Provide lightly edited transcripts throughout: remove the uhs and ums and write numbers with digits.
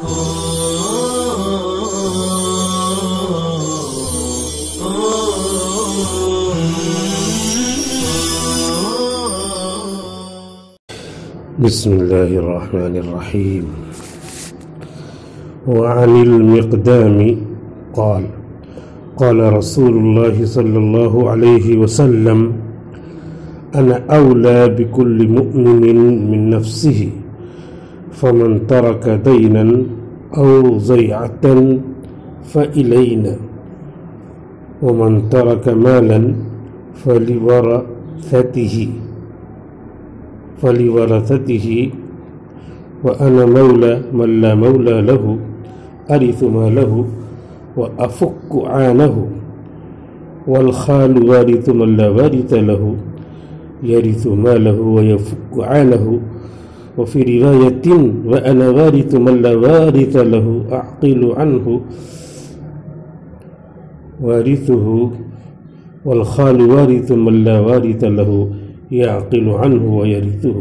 بسم الله الرحمن الرحيم. وعن المقدام قال قال رسول الله صلى الله عليه وسلم أنا أولى بكل مؤمن من نفسه فمن ترك دينا أو ضيعة فإلينا ومن ترك مالا فلورثته وأنا مولى من لا مولى له أرث ماله وأفك عانه والخال وارث من لا وارث له يرث ماله ويفك عانه وفي رواية وأنا وارث من لا وارث له أعقل عنه وارثه والخال وارث من لا وارث له يعقل عنه ويرثه.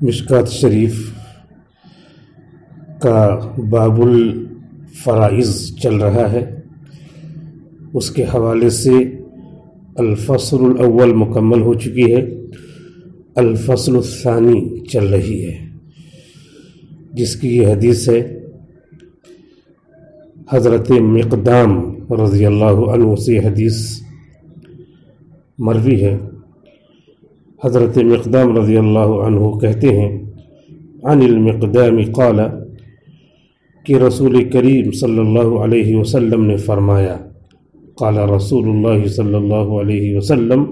مشکات شریف کا باب الفرائض چل رہا ہے. اس کے حوالے سے الفصل الاول مکمل ہو چکی ہے، الفصل الثانی چل رہی ہے، جس کی یہ حدیث ہے حضرت مقدام رضی اللہ عنہ سے. حدیث مروی ہے. حضرت مقدام رضی اللہ عنہ کہتے ہیں عن المقدام قال کہ رسول کریم صلی اللہ علیہ وسلم نے فرمایا، قال رسول اللہ صلی اللہ علیہ وسلم،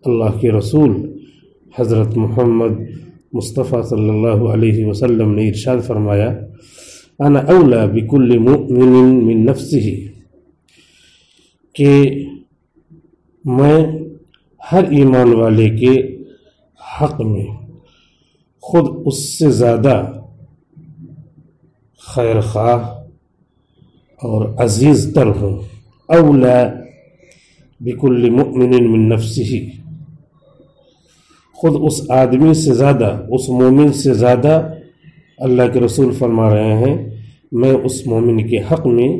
اللہ کے رسول حضرت محمد مصطفیٰ صلی اللہ علیہ وسلم نے ارشاد فرمایا، انا اولا بکل مؤمن من نفسه، کہ میں ہر ایمان والے کے حق میں خود اس سے زیادہ خیر خواہ اور عزیز تر ہوں. اولا بکل مؤمن من نفسه، خود اس آدمی سے زیادہ، اس مومن سے زیادہ اللہ کے رسول فرما رہے ہیں میں اس مومن کے حق میں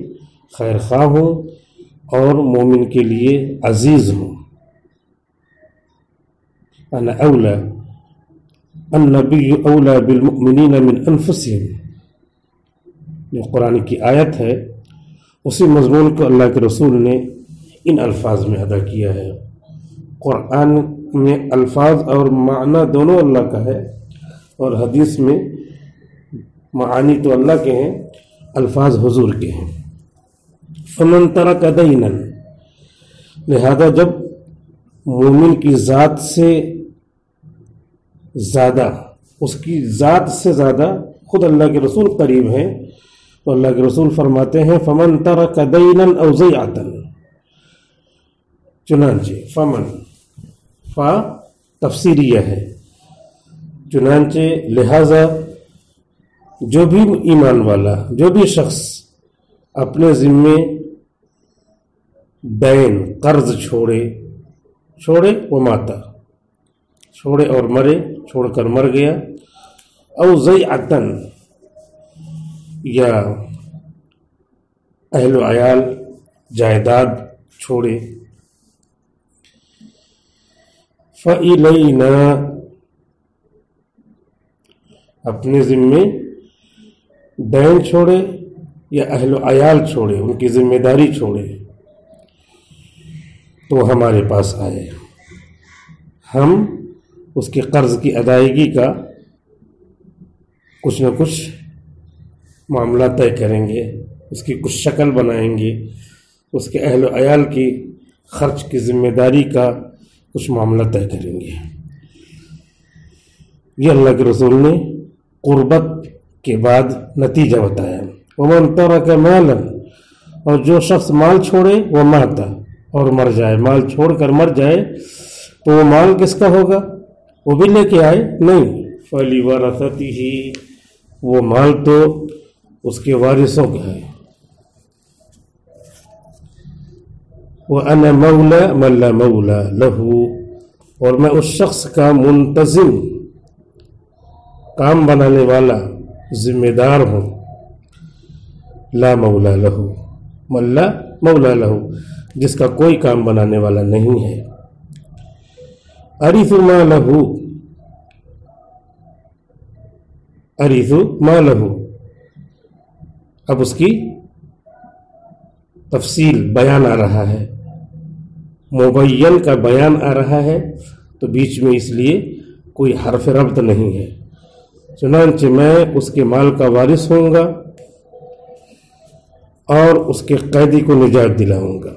خیر خواہ ہوں اور مومن کے لیے عزیز ہوں. انا اولا، النبی اولا بالمؤمنین من انفسهم، جو قرآن کی آیت ہے اسی مضمون کو اللہ کے رسول نے ان الفاظ میں ادا کیا ہے. قرآن میں الفاظ اور معنی دونوں اللہ کا ہے، اور حدیث میں معانی تو اللہ کے ہیں، الفاظ حضور کے ہیں. فمن ترک دینا، لہذا جب مومن کی ذات سے زیادہ، اس کی ذات سے زیادہ خود اللہ کے رسول قریب ہیں، تو اللہ کے رسول فرماتے ہیں فمن ترک دینا او ضیعۃ، چنانچہ فمن فا تفسیریہ ہے، چنانچہ لہذا جو بھی ایمان والا، جو بھی شخص اپنے ذمے دین قرض چھوڑے وہ ماتا، چھوڑے اور مرے، چھوڑ کر مر گیا، او ضیعتن، یا اہل و عیال جائیداد چھوڑے، فَإِلَيْنَا، اپنے ذمے دین چھوڑے یا اہل و عیال چھوڑے، ان کی ذمہ داری چھوڑے، تو ہمارے پاس آئے، ہم اس کے قرض کی ادائیگی کا کچھ نہ کچھ معاملہ طے کریں گے، اس کی کچھ شکل بنائیں گے، اس کے اہل و عیال کی خرچ کی ذمہ داری کا کچھ معاملہ طے کریں گے. یہ اللہ کے رسول نے قربت کے بعد نتیجہ بتایا. ومن ترک مالا، اور جو شخص مال چھوڑے وہ ماتا، اور مر جائے، مال چھوڑ کر مر جائے تو وہ مال کس کا ہوگا؟ وہ بھی لے کے آئے نہیں، فَلِوَرَثَتِهِ، وہ مال تو اس کے وارثوں کا ہے. وَأَنَا مَوْلَى مَنْ لَا مَوْلَى لَهُ، اور میں اس شخص کا منتظم کام بنانے والا ذمہ دار ہوں. لا مولا لہو، من لا مولا لہو، جس کا کوئی کام بنانے والا نہیں ہے. ارث ما لہو، ارث ما لہو، اب اس کی تفصیل بیان آ رہا ہے، مبین کا بیان آ رہا ہے، تو بیچ میں اس لیے کوئی حرف ربط نہیں ہے. چنانچہ میں اس کے مال کا وارث ہوں گا اور اس کے قیدی کو نجات دلاؤں گا.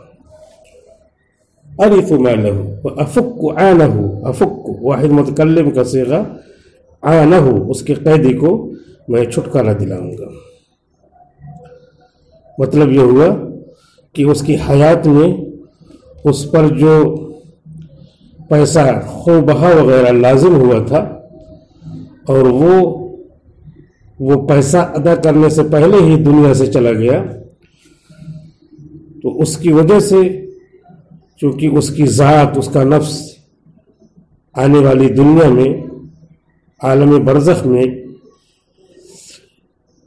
ارث ما لہو افک عانہ، افک واحد متکلم کا صیغہ، عانہ اس کے قیدی کو میں چھٹکارا دلاؤں گا. مطلب یہ ہوا کہ اس کی حیات میں اس پر جو پیسہ خو بہا وغیرہ لازم ہوا تھا اور وہ پیسہ ادا کرنے سے پہلے ہی دنیا سے چلا گیا، تو اس کی وجہ سے چونکہ اس کی ذات، اس کا نفس آنے والی دنیا میں، عالم برزخ میں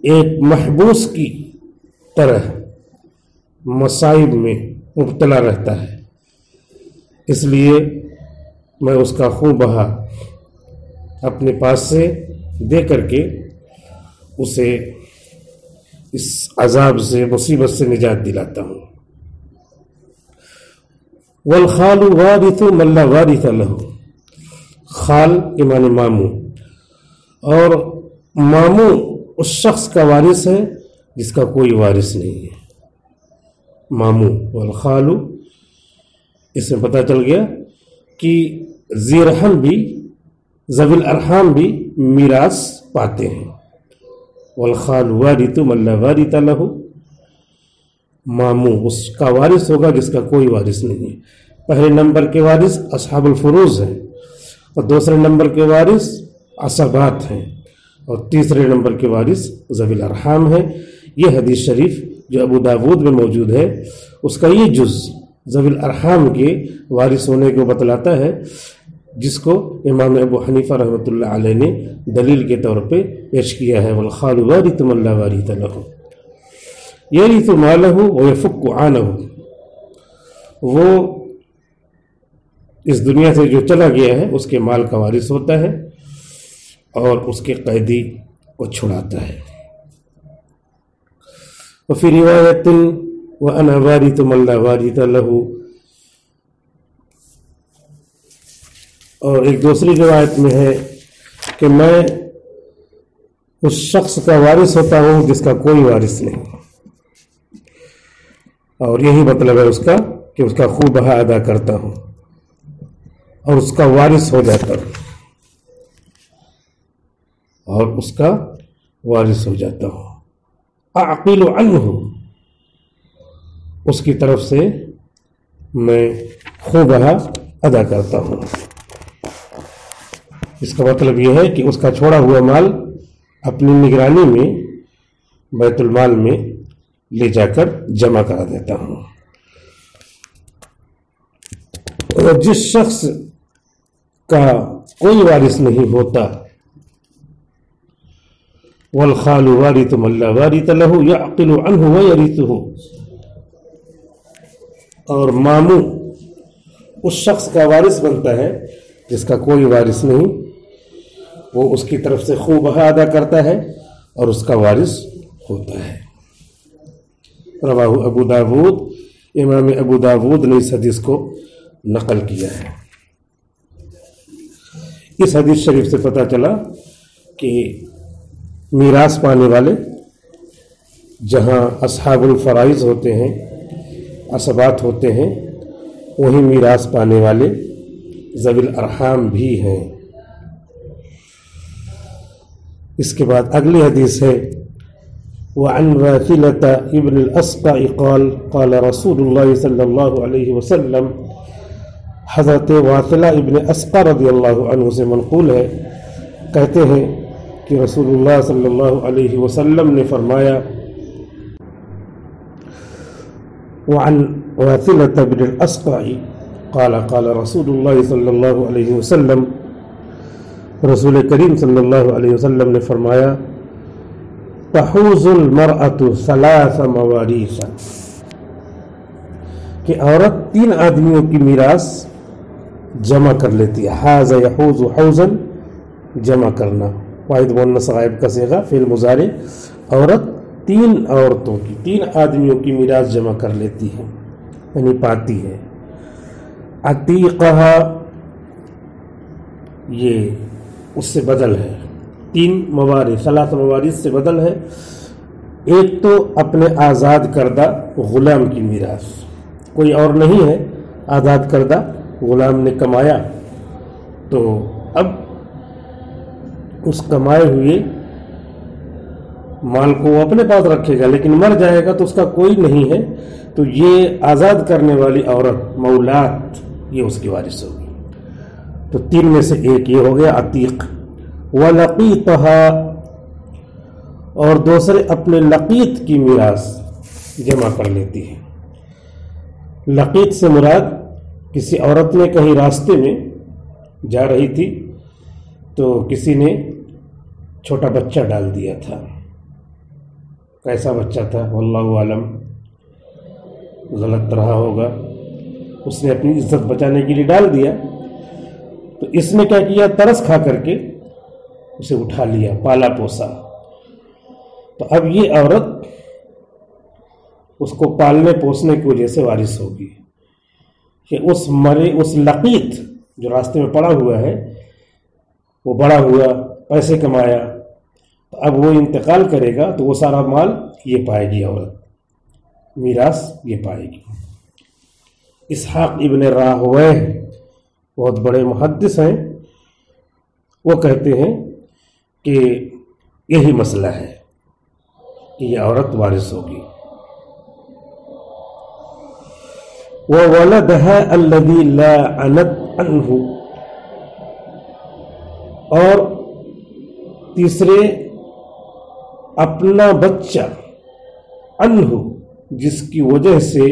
ایک محبوس کی طرح مصائب میں مبتلا رہتا ہے. اس لیے میں اس کا خون بہا اپنے پاس سے دے کر کے اسے اس عذاب سے، مصیبت سے نجات دلاتا ہوں. والخال وارث من لا وارث له، خال کے معنی ماموں، اور ماموں اس شخص کا وارث ہے جس کا کوئی وارث نہیں ہے. ماموں والخال، اس میں پتہ چل گیا کہ ذی رحم بھی، ذوی الارحام بھی میراث پاتے ہیں. والخال وارث من لا وارث له، ماموں اس کا وارث ہوگا جس کا کوئی وارث نہیں ہے. پہلے نمبر کے وارث اصحاب الفروض ہیں، اور دوسرے نمبر کے وارث عصبات ہیں، اور تیسرے نمبر کے وارث ذوی الارحام ہیں. یہ حدیث شریف جو ابو داود میں موجود ہے، اس کا یہ جز ذوی الارحام کے وارث ہونے کو بتلاتا ہے، جس کو امام ابو حنیفہ رحمۃ اللہ علیہ نے دلیل کے طور پہ پیش کیا ہے. والخال وارث من لا وارث له یرث مالہ ویفک عانہ، وہ اس دنیا سے جو چلا گیا ہے اس کے مال کا وارث ہوتا ہے اور اس کے قیدی کو چھڑاتا ہے. وفی روایت وانا وارث من لا وارث له، اور ایک دوسری روایت میں ہے کہ میں اس شخص کا وارث ہوتا ہوں جس کا کوئی وارث نہیں. اور یہی مطلب ہے اس کا کہ اس کا خوب بہا ادا کرتا ہوں اور اس کا وارث ہو جاتا ہوں، اور اس کا وارث ہو جاتا ہوں. اعقل عنہ، اس کی طرف سے میں خوب بہا ادا کرتا ہوں. اس کا مطلب یہ ہے کہ اس کا چھوڑا ہوا مال اپنی نگرانی میں بیت المال میں لے جا کر جمع کرا دیتا ہوں. اور جس شخص کا کوئی وارث نہیں ہوتا، والخال وارث من لا وارث له يعقل عنه ويرثه، اور ماموں اس شخص کا وارث بنتا ہے جس کا کوئی وارث نہیں، وہ اس کی طرف سے خوب بہا ادا کرتا ہے اور اس کا وارث ہوتا ہے. رواہ ابو داود، امام ابو داود نے اس حدیث کو نقل کیا ہے. اس حدیث شریف سے پتہ چلا کہ میراث پانے والے جہاں اصحاب الفرائض ہوتے ہیں، عصبات ہوتے ہیں، وہیں میراث پانے والے ذوی الارحام بھی ہیں. اس کے بعد اگلی حدیث ہے وعن واثلة ابن الاسقع قال قال رسول اللہ صلی اللہ علیہ وسلم، حضرت واثلہ ابن اسقع رضی اللہ عنہ سے منقول ہے، کہتے ہیں کہ رسول اللہ صلی اللہ علیہ وسلم نے فرمایا، وعن واثلة ابن الاسقع قال قال رسول اللہ صلی اللہ علیہ وسلم، رسول کریم صلی اللہ علیہ وسلم نے فرمایا، تحوز المرأة ثلاث مواریث، کہ عورت 3 آدمیوں کی میراث جمع کر لیتی ہے. حاز یحوز حوزا، جمع کرنا، واحد مؤنث غائب کا صیغہ فعل مضارع. عورت 3 عورتوں کی، 3 آدمیوں کی میراث جمع کر لیتی ہے، یعنی پاتی ہے. عتیقہ، یہ اس سے بدل ہے، 3 موارث، 3 موارث سے بدل ہے. ایک تو اپنے آزاد کردہ غلام کی میراث، کوئی اور نہیں ہے، آزاد کردہ غلام نے کمایا تو اب اس کمائے ہوئے مال کو وہ اپنے پاس رکھے گا، لیکن مر جائے گا تو اس کا کوئی نہیں ہے، تو یہ آزاد کرنے والی عورت مولات، یہ اس کی وارث ہوگی. تو 3 میں سے ایک یہ ہو گیا عتیق. وَلَقِيتَهَا، اور دوسرے اپنے لقیت کی میراث جمع کر لیتی ہے. لقیت سے مراد کسی عورت نے کہیں راستے میں جا رہی تھی تو کسی نے چھوٹا بچہ ڈال دیا تھا. کیسا بچہ تھا واللہ عالم، غلط رہا ہوگا، اس نے اپنی عزت بچانے کے لیے ڈال دیا. تو اس نے کیا کیا، ترس کھا کر کے اسے اٹھا لیا، پالا پوسا. تو اب یہ عورت اس کو پالنے پوسنے کی وجہ سے وارث ہوگی کہ اس لقیت جو راستے میں پڑا ہوا ہے، وہ بڑا ہوا، پیسے کمایا، تو اب وہ انتقال کرے گا تو وہ سارا مال یہ پائے گی، عورت میراث یہ پائے گی. اسحاق ابن راہویہ بہت بڑے محدث ہیں، وہ کہتے ہیں کہ یہی مسئلہ ہے کہ یہ عورت وارث ہوگی. وَوَلَدَهَا الَّذِي لَا عَنَتْ عَنْهُ، اور تیسرے اپنا بچہ، عنہ جس کی وجہ سے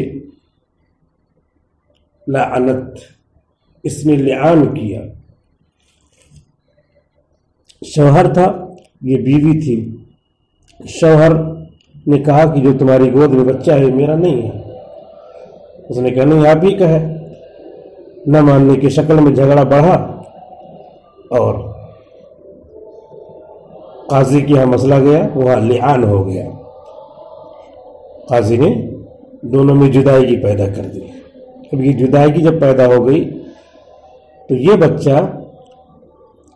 لعنت، اس نے لعان کیا. شوہر تھا، یہ بیوی تھی، شوہر نے کہا کہ جو تمہاری گود میں بچہ ہے میرا نہیں ہے. اس نے کہا نہیں آپ ہی کا ہے. نہ ماننے کی شکل میں جھگڑا بڑھا اور قاضی کے یہاں مسئلہ گیا، وہاں لعان ہو گیا. قاضی نے دونوں میں جدائی پیدا کر دی. اب یہ جدائی جب پیدا ہو گئی تو یہ بچہ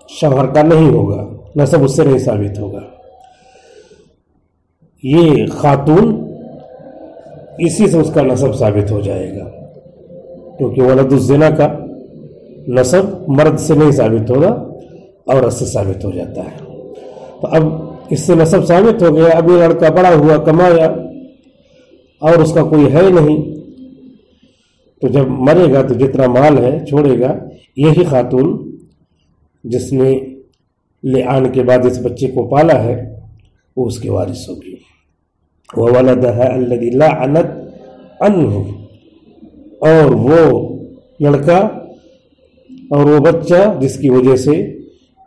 شوہر کا نہیں ہوگا، نسب اس سے نہیں ثابت ہوگا. یہ خاتون، اسی سے اس کا نسب ثابت ہو جائے گا، کیونکہ ولد الزنا کا نسب مرد سے نہیں ثابت ہوگا، عورت سے ثابت ہو جاتا ہے. تو اب اس سے نسب ثابت ہو گیا. اب یہ لڑکا بڑا ہوا، کمایا، اور اس کا کوئی ہے نہیں، تو جب مرے گا تو جتنا مال ہے چھوڑے گا. یہی خاتون جس نے لعان کے بعد اس بچے کو پالا ہے وہ اس کے وارث ہوگی. وَوَلَدَهَا الَّذِي لَعَنَتْ عَنْهُ، اور وہ لڑکا اور وہ بچہ جس کی وجہ سے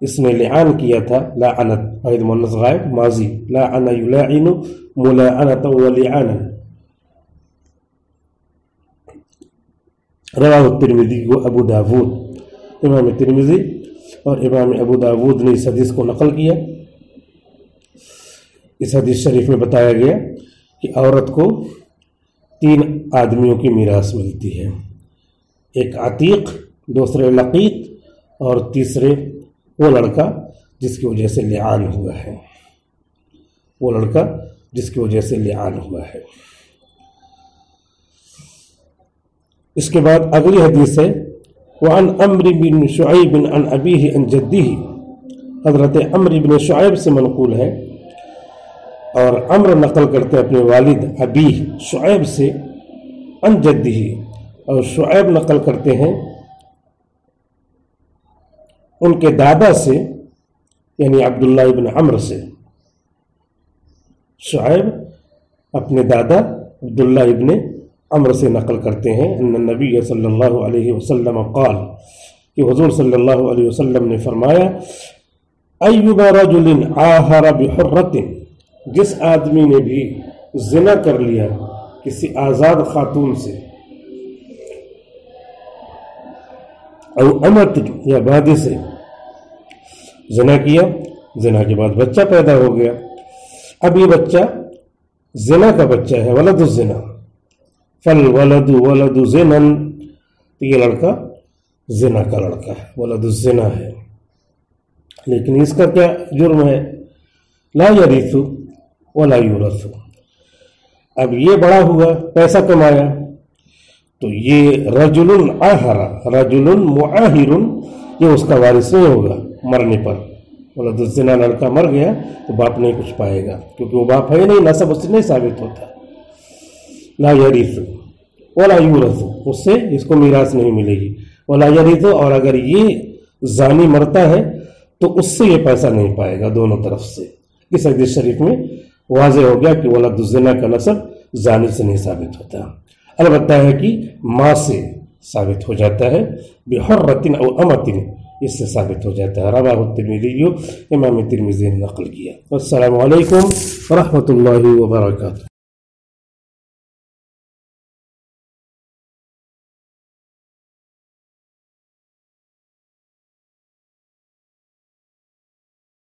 اس نے لعان کیا تھا. لعنت واحد مؤنث غائب ماضی، لعن یلاعن ملاعنۃ ولعانا. رواہ الترمذی و ابو داود، امام ترمذی اور امام ابو داود نے اس حدیث کو نقل کیا. اس حدیث شریف میں بتایا گیا کہ عورت کو 3 آدمیوں کی میراث ملتی ہے، ایک عتیق، دوسرے لقیت، اور تیسرے وہ لڑکا جس کی وجہ سے لعان ہوا ہے، وہ لڑکا جس کی وجہ سے لعان ہوا ہے. اس کے بعد اگلی حدیث ہے وعن عمرو بن شعیب عن ابیہ عن جدہ، حضرت عمرو بن شعیب سے منقول ہے، اور عمرو نقل کرتے اپنے والد ابی شعیب سے عن جدہ، اور شعیب نقل کرتے ہیں ان کے دادا سے، یعنی عبداللہ ابن عمرو سے. شعیب اپنے دادا عبداللہ ابن عمر سے نقل کرتے ہیں ان النبی صلی اللہ علیہ وسلم قال کہ حضور صلی اللہ علیہ وسلم نے فرمایا ایما رجل عاہر بحرۃ، جس آدمی نے بھی زنا کر لیا کسی آزاد خاتون سے، او امت یا بادی سے زنا کیا، زنا کے بعد بچہ پیدا ہو گیا، اب یہ بچہ زنا کا بچہ ہے، ولد الزنا، فالولد ولد زنا، تو یہ لڑکا زنا کا لڑکا ہے، ولد الزنا ہے، لیکن اس کا کیا جرم ہے؟ لا یرث ولا یورث۔ اب یہ بڑا ہوا، پیسہ کمایا، تو یہ رجل عاہر، رجل معاہر، یہ اس کا وارث نہیں ہوگا مرنے پر۔ ولد الزنا لڑکا مر گیا تو باپ نہیں کچھ پائے گا، کیونکہ وہ باپ ہے نہیں، نسب اس سے نہیں ثابت ہوتا۔ لا یرث ولا یورث، اس سے اس کو میراث نہیں ملے گی۔ ولا یرث، اور اگر یہ زانی مرتا ہے تو اس سے یہ پیسہ نہیں پائے گا دونوں طرف سے۔ اس حدیث شریف میں واضح ہو گیا کہ ولد الزنا کا نسب زانی سے نہیں ثابت ہوتا، البتہ ہے کہ ماں سے ثابت ہو جاتا ہے، بحرۃ او امۃ، اس سے ثابت ہو جاتا ہے۔ رواہ الترمذی، امام ترمذی نے نقل کیا۔ السلام علیکم ورحمۃ اللہ وبرکاتہ۔